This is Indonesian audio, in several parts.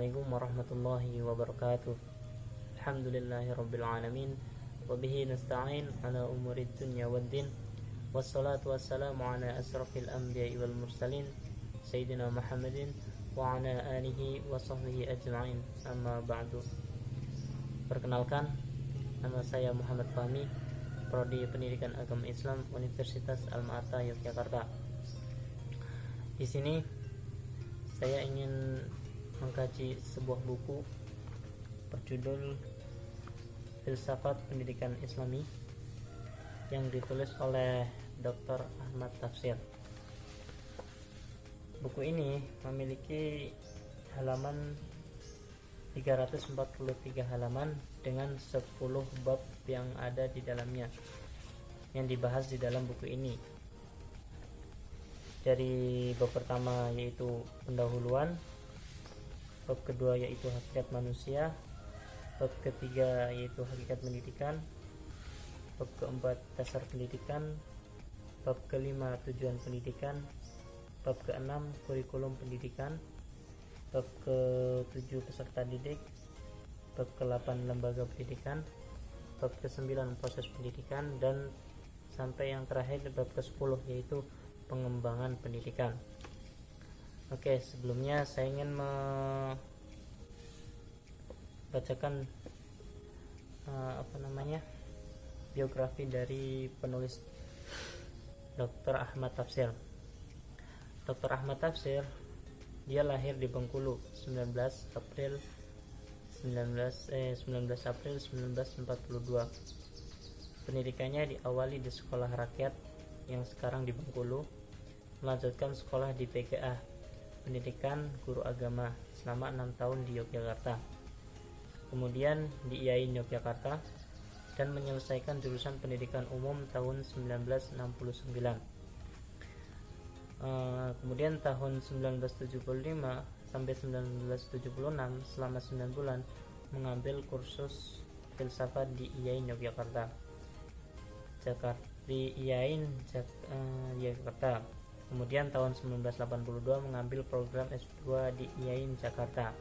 Assalamualaikum warahmatullahi wabarakatuh. Alhamdulillahirabbil alamin wa bihi nasta'in ala umurid dunya waddin. Wassalatu wassalamu ala asrafil anbiya'i wal mursalin sayyidina Muhammadin wa ala alihi wa sahbihi ajma'in. Amma ba'du. Perkenalkan, nama saya Muhammad Fahmi, Prodi Pendidikan Agama Islam Universitas Al-Ma'ata Yogyakarta. Di sini saya ingin mengkaji sebuah buku berjudul Filsafat Pendidikan Islami yang ditulis oleh Dr. Ahmad Tafsir. Buku ini memiliki halaman 343 halaman dengan 10 bab yang ada di dalamnya yang dibahas di dalam buku ini. Dari bab pertama yaitu pendahuluan, bab kedua yaitu hakikat manusia, bab ketiga yaitu hakikat pendidikan, bab keempat dasar pendidikan, bab kelima tujuan pendidikan, bab keenam kurikulum pendidikan, bab ke-7 peserta didik, bab ke-8 lembaga pendidikan, bab ke-9 proses pendidikan, dan sampai yang terakhir bab ke-10 yaitu pengembangan pendidikan. Oke, sebelumnya saya ingin membacakan biografi dari penulis Dr. Ahmad Tafsir. Dr. Ahmad Tafsir, dia lahir di Bengkulu 19 April 1942. Pendidikannya diawali di sekolah rakyat yang sekarang di Bengkulu, melanjutkan sekolah di PGA Pendidikan Guru Agama selama 6 tahun di Yogyakarta, kemudian di IAIN Yogyakarta, dan menyelesaikan jurusan pendidikan umum tahun 1969. Kemudian tahun 1975 sampai 1976 selama 9 bulan mengambil kursus filsafat di IAIN Yogyakarta. Kemudian tahun 1982 mengambil program S2 di IAIN Jakarta.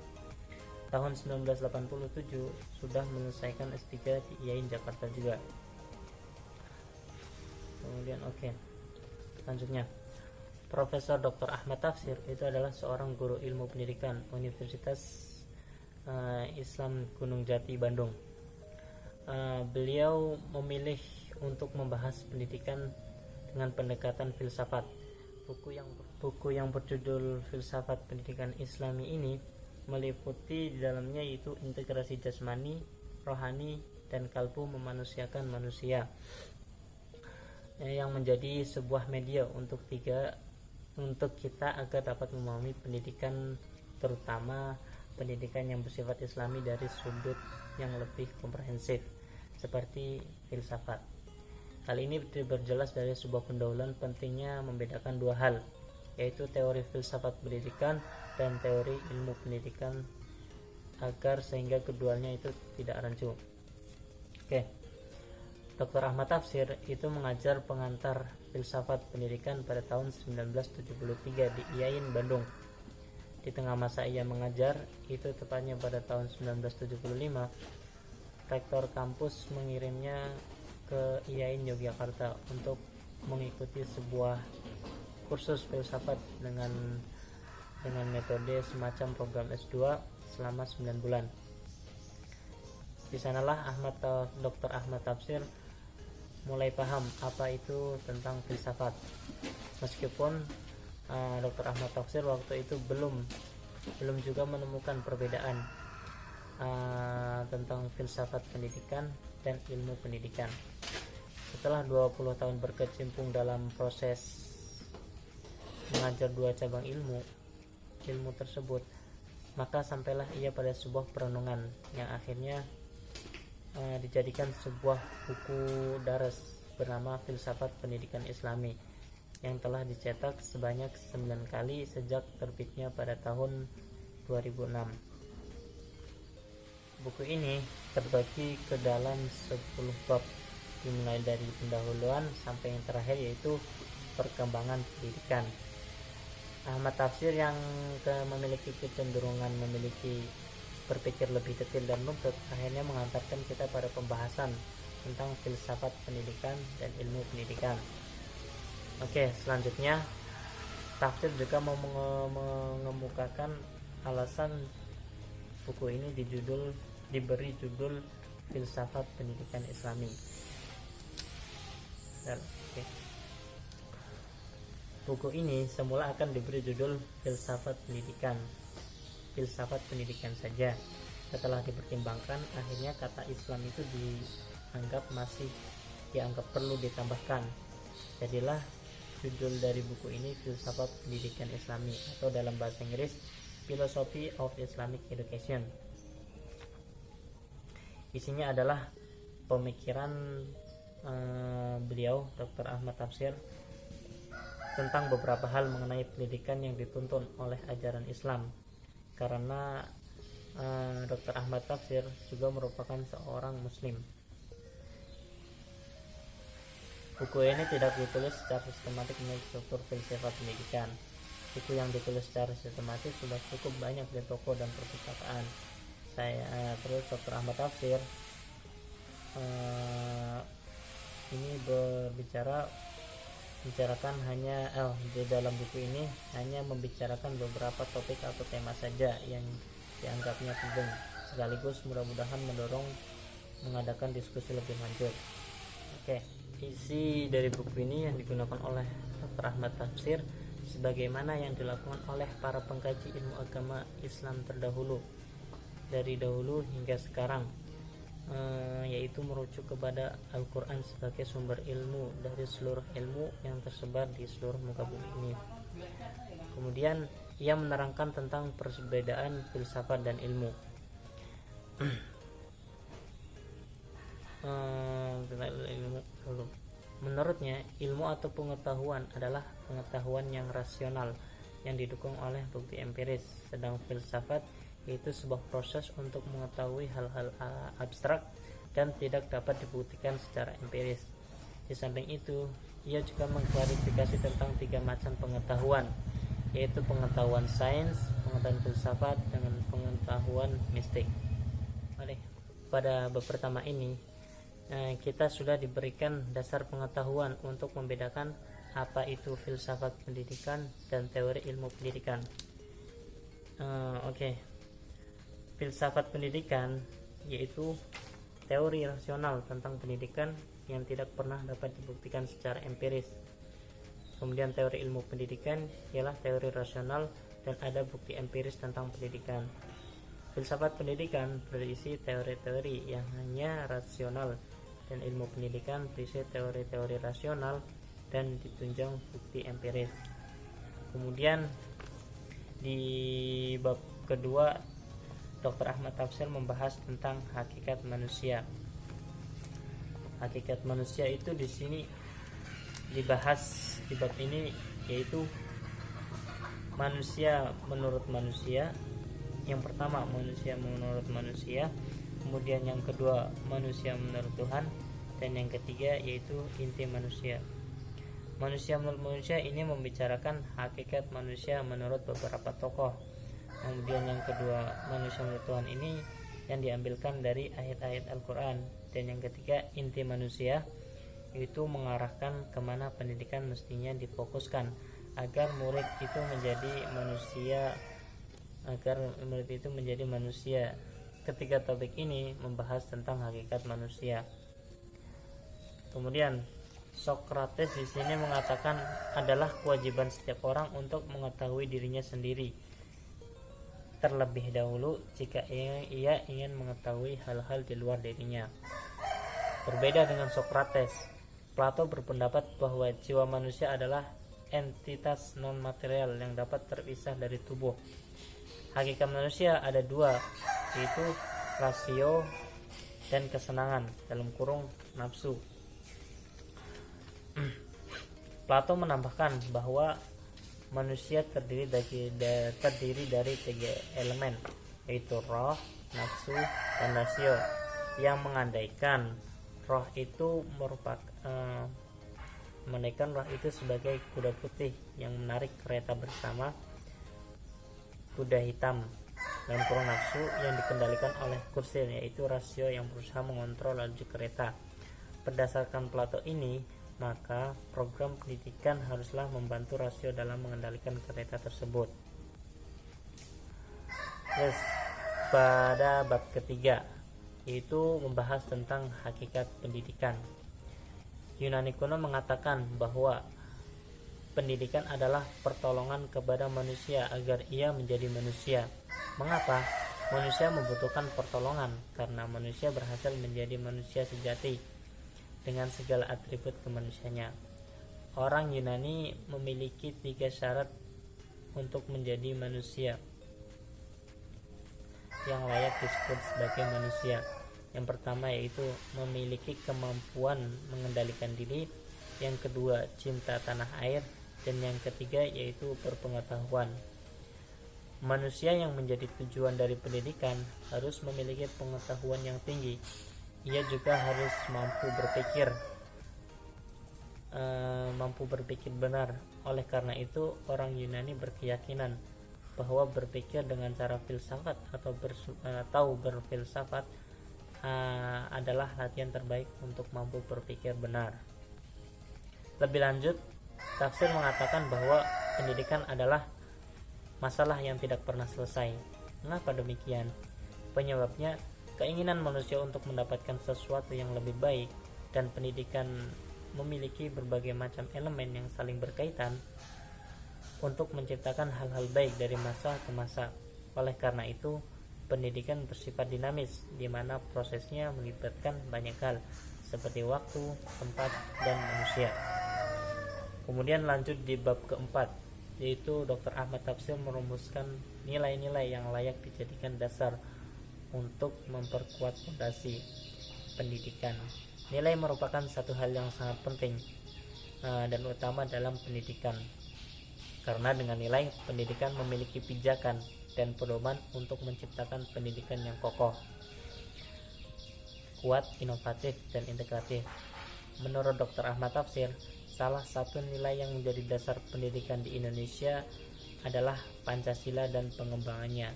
Tahun 1987 sudah menyelesaikan S3 di IAIN Jakarta juga. Kemudian selanjutnya, Profesor Dr. Ahmad Tafsir itu adalah seorang guru ilmu pendidikan Universitas Islam Gunung Jati, Bandung. Beliau memilih untuk membahas pendidikan dengan pendekatan filsafat. Buku yang berjudul Filsafat Pendidikan Islami ini meliputi di dalamnya yaitu integrasi jasmani, rohani, dan kalbu memanusiakan manusia, yang menjadi sebuah media untuk kita agar dapat memahami pendidikan, terutama pendidikan yang bersifat islami dari sudut yang lebih komprehensif seperti filsafat. Hal ini berjelas dari sebuah pendahuluan pentingnya membedakan dua hal, yaitu teori filsafat pendidikan dan teori ilmu pendidikan, agar sehingga keduanya itu tidak rancu. Dr. Ahmad Tafsir itu mengajar pengantar filsafat pendidikan pada tahun 1973 di IAIN Bandung. Di tengah masa ia mengajar, itu tepatnya pada tahun 1975, rektor kampus mengirimnya ke IAIN Yogyakarta untuk mengikuti sebuah kursus filsafat dengan metode semacam program S2 selama 9 bulan. Di sanalah Dr. Ahmad Tafsir mulai paham apa itu tentang filsafat. Meskipun Dr. Ahmad Tafsir waktu itu belum juga menemukan perbedaan tentang filsafat pendidikan dan ilmu pendidikan. Setelah 20 tahun berkecimpung dalam proses mengajar dua cabang ilmu tersebut, maka sampailah ia pada sebuah perenungan yang akhirnya dijadikan sebuah buku daras bernama Filsafat Pendidikan Islami yang telah dicetak sebanyak 9 kali sejak terbitnya pada tahun 2006. Buku ini terbagi ke dalam 10 bab, dimulai dari pendahuluan sampai yang terakhir yaitu perkembangan pendidikan. Ahmad Tafsir yang memiliki kecenderungan memiliki berpikir lebih detail dan runtut akhirnya mengantarkan kita pada pembahasan tentang filsafat pendidikan dan ilmu pendidikan. Oke, selanjutnya Tafsir juga mau mengemukakan alasan buku ini diberi judul Filsafat Pendidikan Islami. Oke. Buku ini semula akan diberi judul Filsafat Pendidikan saja. Setelah dipertimbangkan, akhirnya kata Islam itu dianggap perlu ditambahkan. Jadilah judul dari buku ini Filsafat Pendidikan Islami, atau dalam bahasa Inggris Philosophy of Islamic Education. Isinya adalah pemikiran beliau Dr. Ahmad Tafsir tentang beberapa hal mengenai pendidikan yang dituntun oleh ajaran Islam, karena Dr. Ahmad Tafsir juga merupakan seorang muslim. Buku ini tidak ditulis secara sistematik menurut struktur filsafat pendidikan. Buku yang ditulis secara sistematis sudah cukup banyak di toko dan perpustakaan. Terus Dr. Ahmad Tafsir ini membicarakan hanya di dalam buku ini hanya membicarakan beberapa topik atau tema saja yang dianggapnya penting, sekaligus mudah-mudahan mendorong mengadakan diskusi lebih lanjut. Oke, isi dari buku ini yang digunakan oleh Dr. Ahmad Tafsir sebagaimana yang dilakukan oleh para pengkaji ilmu agama Islam terdahulu dari dahulu hingga sekarang, yaitu merujuk kepada Al-Quran sebagai sumber ilmu dari seluruh ilmu yang tersebar di seluruh muka bumi ini. Kemudian ia menerangkan tentang perbedaan filsafat dan ilmu. Menurutnya, ilmu atau pengetahuan adalah pengetahuan yang rasional yang didukung oleh bukti empiris, sedang filsafat yaitu sebuah proses untuk mengetahui hal-hal abstrak dan tidak dapat dibuktikan secara empiris. Di samping itu, ia juga mengklarifikasi tentang 3 macam pengetahuan, yaitu pengetahuan sains, pengetahuan filsafat, dan pengetahuan mistik. Pada bab pertama ini kita sudah diberikan dasar pengetahuan untuk membedakan apa itu filsafat pendidikan dan teori ilmu pendidikan. Filsafat pendidikan yaitu teori rasional tentang pendidikan yang tidak pernah dapat dibuktikan secara empiris. Kemudian teori ilmu pendidikan ialah teori rasional dan ada bukti empiris tentang pendidikan. Filsafat pendidikan berisi teori-teori yang hanya rasional, dan ilmu pendidikan berisi teori-teori rasional dan ditunjang bukti empiris. Kemudian di bab kedua, Dr. Ahmad Tafsir membahas tentang hakikat manusia. Hakikat manusia itu di sini dibahas di bab ini, yaitu manusia menurut manusia. Yang pertama, manusia menurut manusia, kemudian yang kedua, manusia menurut Tuhan, dan yang ketiga yaitu inti manusia. Manusia menurut manusia ini membicarakan hakikat manusia menurut beberapa tokoh. Kemudian yang kedua, manusia menurut Tuhan ini yang diambilkan dari ayat-ayat Al-Quran. Dan yang ketiga, inti manusia, yaitu mengarahkan kemana pendidikan mestinya difokuskan agar murid itu menjadi manusia. Ketiga topik ini membahas tentang hakikat manusia. Kemudian Socrates di sini mengatakan adalah kewajiban setiap orang untuk mengetahui dirinya sendiri terlebih dahulu jika ia ingin mengetahui hal-hal di luar dirinya. Berbeda dengan Socrates, Plato berpendapat bahwa jiwa manusia adalah entitas non material yang dapat terpisah dari tubuh. Hakikat manusia ada 2, yaitu rasio dan kesenangan (nafsu). Plato menambahkan bahwa manusia terdiri dari 3 elemen, yaitu roh, nafsu, dan rasio, yang mengandaikan roh itu menaikkan roh itu sebagai kuda putih yang menarik kereta bersama kuda hitam dan kurang nafsu yang dikendalikan oleh Kursir, yaitu rasio yang berusaha mengontrol laju kereta. Berdasarkan Plato ini, maka program pendidikan haruslah membantu rasio dalam mengendalikan kereta tersebut. Yes, pada bab ketiga, yaitu membahas tentang hakikat pendidikan. Yunani kuno mengatakan bahwa pendidikan adalah pertolongan kepada manusia agar ia menjadi manusia. Mengapa? Manusia membutuhkan pertolongan karena manusia berhasil menjadi manusia sejati dengan segala atribut kemanusiaannya. Orang Yunani memiliki 3 syarat untuk menjadi manusia yang layak disebut sebagai manusia. Yang pertama yaitu memiliki kemampuan mengendalikan diri, yang kedua cinta tanah air, dan yang ketiga yaitu berpengetahuan. Manusia yang menjadi tujuan dari pendidikan harus memiliki pengetahuan yang tinggi. Ia juga harus mampu berpikir benar. Oleh karena itu, orang Yunani berkeyakinan bahwa berpikir dengan cara filsafat atau berfilsafat adalah latihan terbaik untuk mampu berpikir benar. Lebih lanjut, tafsir mengatakan bahwa pendidikan adalah masalah yang tidak pernah selesai. Mengapa demikian? Penyebabnya keinginan manusia untuk mendapatkan sesuatu yang lebih baik, dan pendidikan memiliki berbagai macam elemen yang saling berkaitan untuk menciptakan hal-hal baik dari masa ke masa. Oleh karena itu, pendidikan bersifat dinamis, di mana prosesnya melibatkan banyak hal seperti waktu, tempat, dan manusia. Kemudian lanjut di bab keempat, yaitu Dr. Ahmad Tafsir merumuskan nilai-nilai yang layak dijadikan dasar untuk memperkuat fondasi pendidikan. Nilai merupakan satu hal yang sangat penting dan utama dalam pendidikan, karena dengan nilai pendidikan memiliki pijakan dan pedoman untuk menciptakan pendidikan yang kokoh, kuat, inovatif, dan integratif. Menurut Dr. Ahmad Tafsir, salah satu nilai yang menjadi dasar pendidikan di Indonesia adalah Pancasila dan pengembangannya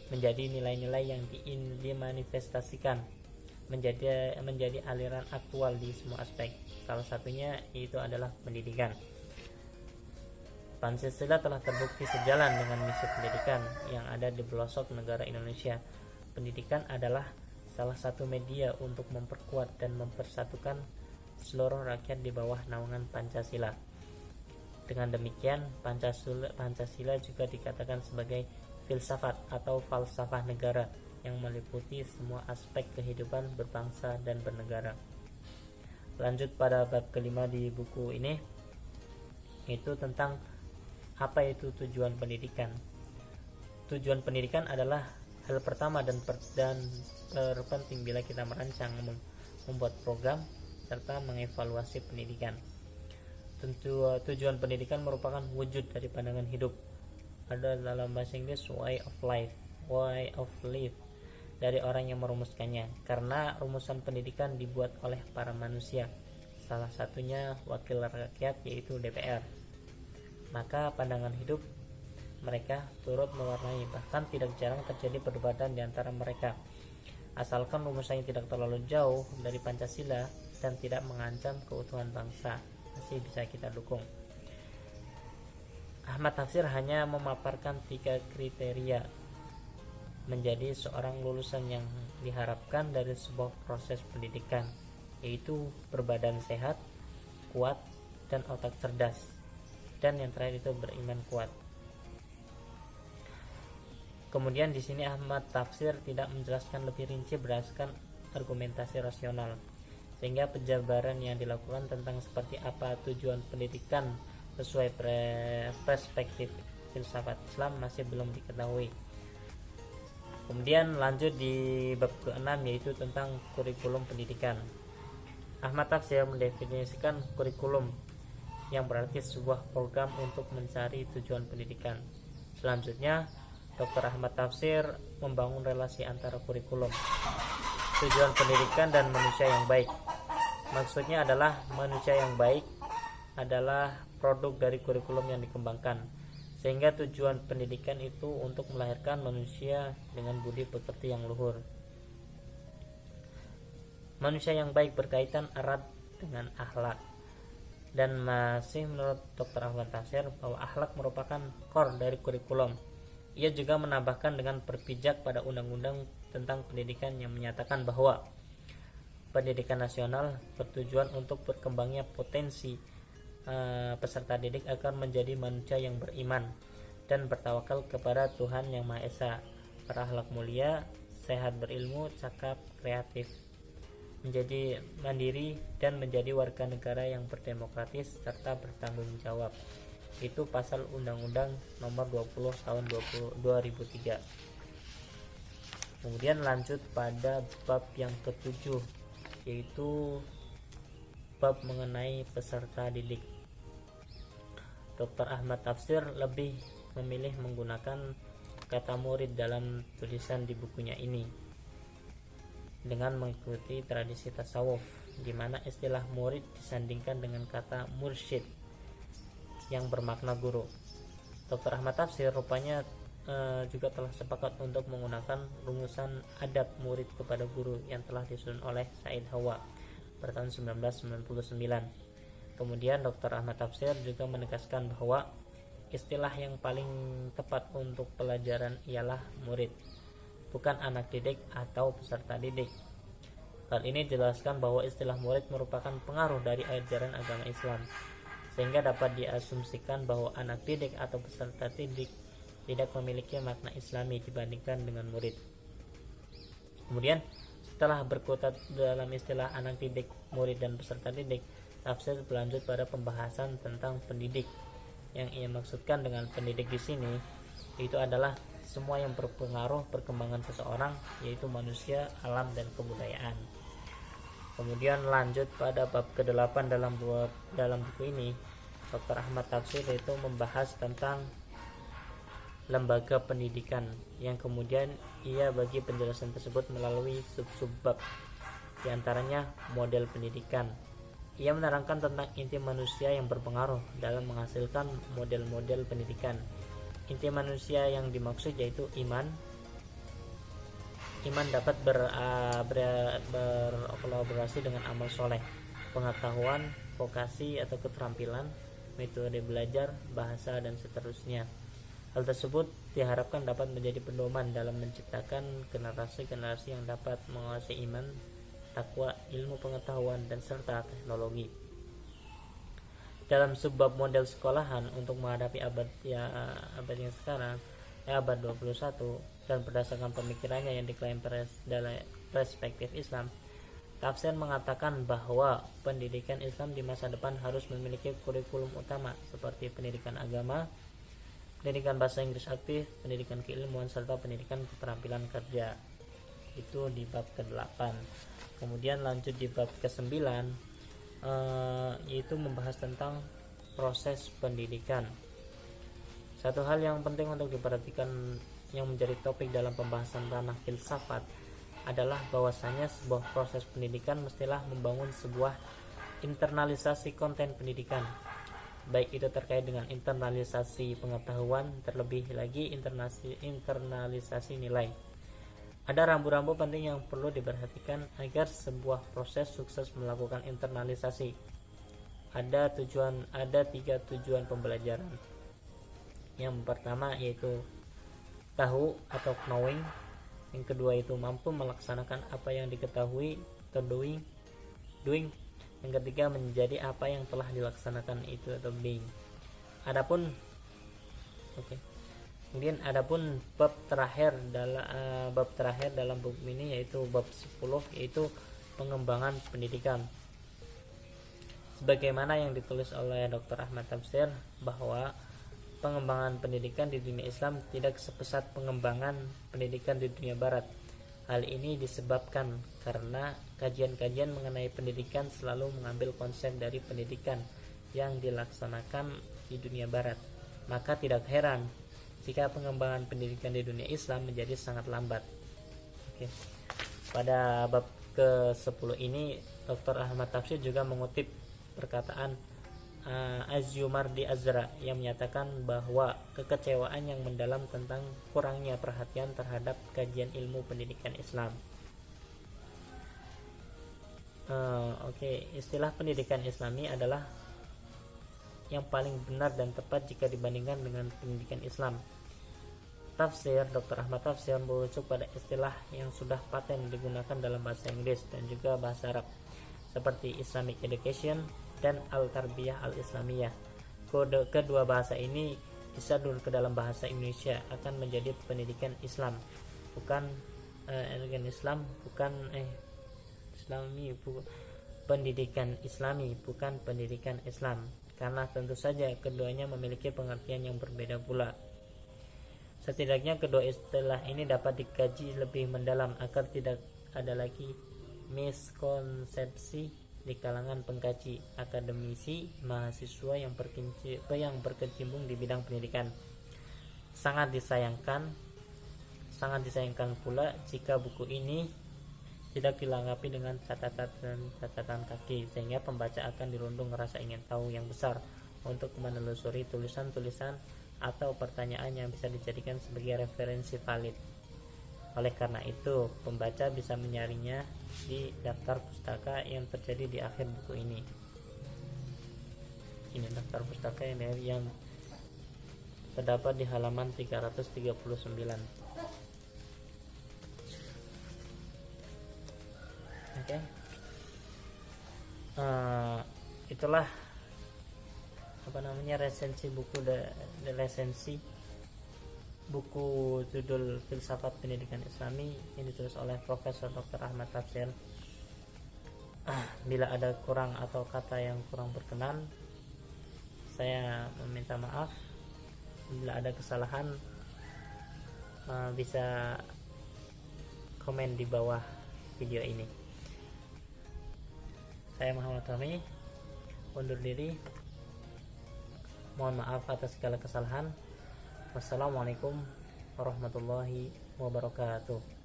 menjadi nilai-nilai yang dimanifestasikan menjadi aliran aktual di semua aspek. Salah satunya yaitu adalah pendidikan. Pancasila telah terbukti sejalan dengan misi pendidikan yang ada di pelosok negara Indonesia. Pendidikan adalah salah satu media untuk memperkuat dan mempersatukan seluruh rakyat di bawah naungan Pancasila. Dengan demikian, Pancasila juga dikatakan sebagai filsafat atau falsafah negara yang meliputi semua aspek kehidupan berbangsa dan bernegara. Lanjut pada bab kelima di buku ini, itu tentang apa itu tujuan pendidikan. Tujuan pendidikan adalah hal pertama dan terpenting bila kita merancang, membuat program, serta mengevaluasi pendidikan. Tentu tujuan pendidikan merupakan wujud dari pandangan hidup. Ada dalam bahasa Inggris way of life dari orang yang merumuskannya, karena rumusan pendidikan dibuat oleh para manusia, salah satunya wakil rakyat yaitu DPR. Maka pandangan hidup mereka turut mewarnai, bahkan tidak jarang terjadi perdebatan di antara mereka, asalkan rumusannya tidak terlalu jauh dari Pancasila dan tidak mengancam keutuhan bangsa, masih bisa kita dukung. Ahmad Tafsir hanya memaparkan 3 kriteria menjadi seorang lulusan yang diharapkan dari sebuah proses pendidikan, yaitu berbadan sehat, kuat, dan otak cerdas, dan yang terakhir itu beriman kuat. Kemudian di sini Ahmad Tafsir tidak menjelaskan lebih rinci berdasarkan argumentasi rasional, sehingga penjabaran yang dilakukan tentang seperti apa tujuan pendidikan sesuai perspektif filsafat Islam masih belum diketahui. Kemudian lanjut di bab ke-6, yaitu tentang kurikulum pendidikan. Ahmad Tafsir mendefinisikan kurikulum yang berarti sebuah program untuk mencari tujuan pendidikan. Selanjutnya, Dr. Ahmad Tafsir membangun relasi antara kurikulum, tujuan pendidikan, dan manusia yang baik. Maksudnya adalah manusia yang baik adalah produk dari kurikulum yang dikembangkan, sehingga tujuan pendidikan itu untuk melahirkan manusia dengan budi pekerti yang luhur. Manusia yang baik berkaitan erat dengan akhlak, dan masih menurut Dr. Ahmad Tafsir bahwa akhlak merupakan core dari kurikulum. Ia juga menambahkan dengan berpijak pada undang-undang tentang pendidikan yang menyatakan bahwa pendidikan nasional bertujuan untuk berkembangnya potensi peserta didik agar menjadi manusia yang beriman dan bertawakal kepada Tuhan Yang Maha Esa, berakhlak mulia, sehat berilmu, cakap, kreatif, menjadi mandiri dan menjadi warga negara yang berdemokratis serta bertanggung jawab. Itu pasal Undang-Undang Nomor 20 Tahun 2003. Kemudian lanjut pada bab yang ke-7, yaitu bab mengenai peserta didik. Dr. Ahmad Tafsir lebih memilih menggunakan kata murid dalam tulisan di bukunya ini dengan mengikuti tradisi tasawuf, di mana istilah murid disandingkan dengan kata mursyid yang bermakna guru. Dr. Ahmad Tafsir rupanya juga telah sepakat untuk menggunakan rumusan adab murid kepada guru yang telah disusun oleh Said Hawa pada tahun 1999. Kemudian Dr. Ahmad Tafsir juga menegaskan bahwa istilah yang paling tepat untuk pelajaran ialah murid, bukan anak didik atau peserta didik. Hal ini jelaskan bahwa istilah murid merupakan pengaruh dari ajaran agama Islam, sehingga dapat diasumsikan bahwa anak didik atau peserta didik tidak memiliki makna Islami dibandingkan dengan murid. Kemudian setelah berkutat dalam istilah anak didik, murid, dan peserta didik, Tafsir berlanjut pada pembahasan tentang pendidik. Yang ia maksudkan dengan pendidik di sini itu adalah semua yang berpengaruh perkembangan seseorang, yaitu manusia, alam, dan kebudayaan. Kemudian lanjut pada bab ke-8 dalam buku ini, Dr. Ahmad Tafsir itu membahas tentang lembaga pendidikan, yang kemudian ia bagi penjelasan tersebut melalui sub-sub bab, diantaranya model pendidikan. Ia menerangkan tentang inti manusia yang berpengaruh dalam menghasilkan model-model pendidikan. Inti manusia yang dimaksud yaitu iman. Iman dapat berkolaborasi dengan amal soleh, pengetahuan, vokasi atau keterampilan, metode belajar, bahasa, dan seterusnya. Hal tersebut diharapkan dapat menjadi pedoman dalam menciptakan generasi-generasi yang dapat menguasai iman, takwa, ilmu pengetahuan, dan serta teknologi. Dalam subbab model sekolahan untuk menghadapi abad yang sekarang, abad 21, dan berdasarkan pemikirannya yang diklaim dalam perspektif Islam, Tafsir mengatakan bahwa pendidikan Islam di masa depan harus memiliki kurikulum utama seperti pendidikan agama, pendidikan bahasa Inggris aktif, pendidikan keilmuan, serta pendidikan keterampilan kerja. Itu di bab ke-8. Kemudian lanjut di bab ke-9, yaitu membahas tentang proses pendidikan. Satu hal yang penting untuk diperhatikan yang menjadi topik dalam pembahasan ranah filsafat adalah bahwasanya sebuah proses pendidikan mestilah membangun sebuah internalisasi konten pendidikan, baik itu terkait dengan internalisasi pengetahuan, terlebih lagi internalisasi nilai. Ada rambu-rambu penting yang perlu diperhatikan agar sebuah proses sukses melakukan internalisasi. Ada 3 tujuan pembelajaran. Yang pertama yaitu tahu atau knowing. Yang kedua itu mampu melaksanakan apa yang diketahui atau doing. Yang ketiga menjadi apa yang telah dilaksanakan itu atau being. Kemudian adapun bab terakhir dalam buku ini yaitu bab 10, yaitu pengembangan pendidikan. Sebagaimana yang ditulis oleh Dr. Ahmad Tafsir bahwa pengembangan pendidikan di dunia Islam tidak sepesat pengembangan pendidikan di dunia Barat. Hal ini disebabkan karena kajian-kajian mengenai pendidikan selalu mengambil konsep dari pendidikan yang dilaksanakan di dunia Barat. Maka tidak heran jika pengembangan pendidikan di dunia Islam menjadi sangat lambat. Pada bab ke-10 ini Dr. Ahmad Tafsir juga mengutip perkataan Azyumardi Azra yang menyatakan bahwa kekecewaan yang mendalam tentang kurangnya perhatian terhadap kajian ilmu pendidikan Islam. Istilah pendidikan Islami adalah yang paling benar dan tepat jika dibandingkan dengan pendidikan Islam. Tafsir Dr. Ahmad Tafsir merujuk pada istilah yang sudah paten digunakan dalam bahasa Inggris dan juga bahasa Arab seperti Islamic Education dan Al-Tarbiyah Al-Islamiyah. Kedua bahasa ini disadur ke dalam bahasa Indonesia akan menjadi pendidikan Islam, bukan pendidikan Islami, bukan pendidikan Islam, karena tentu saja keduanya memiliki pengertian yang berbeda pula. Setidaknya kedua istilah ini dapat dikaji lebih mendalam agar tidak ada lagi miskonsepsi di kalangan pengkaji, akademisi, mahasiswa yang berkecimpung di bidang pendidikan. Sangat disayangkan pula jika buku ini tidak dilengkapi dengan catatan kaki, sehingga pembaca akan dirundung rasa ingin tahu yang besar untuk menelusuri tulisan-tulisan atau pertanyaan yang bisa dijadikan sebagai referensi valid. Oleh karena itu, pembaca bisa menyaringnya di daftar pustaka yang terjadi di akhir buku ini. Ini daftar pustaka yang terdapat di halaman 339. Itulah resensi buku judul Filsafat Pendidikan Islami yang ditulis oleh Profesor Dr. Ahmad Tafsir. Bila ada kurang atau kata yang kurang berkenan, saya meminta maaf. Bila ada kesalahan, bisa komen di bawah video ini. Saya Muhammad Rami undur diri. Mohon maaf atas segala kesalahan. Wassalamualaikum warahmatullahi wabarakatuh.